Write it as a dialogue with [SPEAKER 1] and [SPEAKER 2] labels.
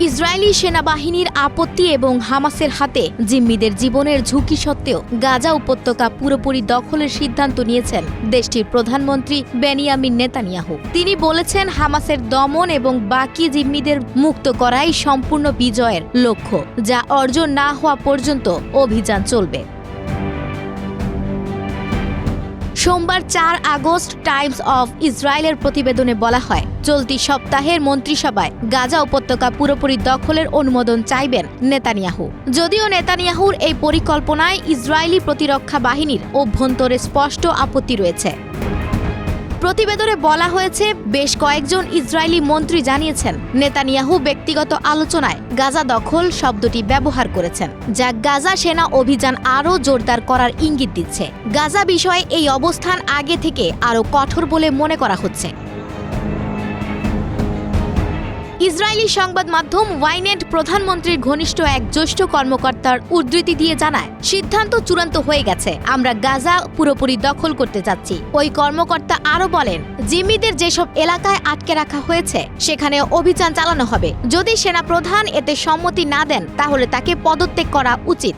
[SPEAKER 1] Israeli সেনাবাহিনীর আপত্তি এবং হামাসের হাতে জিম্মিদের জীবনের ঝুঁকি সত্ত্বেও গাজা উপত্যকা পুরোপুরি দখলের সিদ্ধান্ত নিয়েছেন দেশটির প্রধানমন্ত্রী বেনিয়ামিন নেতানিয়াহু। তিনি বলেছেন, হামাসের দমন এবং বাকি জিম্মিদের মুক্ত করাই সম্পূর্ণ বিজয়ের লক্ষ্য, যা অর্জন না হওয়া পর্যন্ত অভিযান চলবে। সোমবার ৪ আগস্ট টাইমস অফ ইসরায়েলের প্রতিবেদনে বলা হয়, চলতি সপ্তাহের মন্ত্রিসভায় গাজা উপত্যকা পুরোপুরি দখলের অনুমোদন চাইবেন নেতানিয়াহু। যদিও নেতানিয়াহুর এই পরিকল্পনায় ইসরায়েলি প্রতিরক্ষা বাহিনীর অভ্যন্তরে স্পষ্ট আপত্তি রয়েছে। প্রতিবেদনে বলা হয়েছে, বেশ কয়েকজন ইসরায়েলি মন্ত্রী জানিয়েছেন নেতানিয়াহু ব্যক্তিগত আলোচনায় গাজা দখল শব্দটি ব্যবহার করেছেন, যা গাজা সেনা অভিযান আরও জোরদার করার ইঙ্গিত দিচ্ছে। গাজা বিষয়ে এই অবস্থান আগে থেকে আরও কঠোর বলে মনে করা হচ্ছে। ইসরায়েলি সংবাদ মাধ্যম ওয়াইনেট প্রধানমন্ত্রীর ঘনিষ্ঠ এক জ্যেষ্ঠ কর্মকর্তার উদ্ধৃতি দিয়ে জানায়, সিদ্ধান্ত চূড়ান্ত হয়ে গেছে, আমরা গাজা পুরোপুরি দখল করতে যাচ্ছি। ওই কর্মকর্তা আরও বলেন, জিম্মিদের যেসব এলাকায় আটকে রাখা হয়েছে সেখানে অভিযান চালানো হবে। যদি সেনাপ্রধান এতে সম্মতি না দেন তাহলে তাকে পদত্যাগ করা উচিত।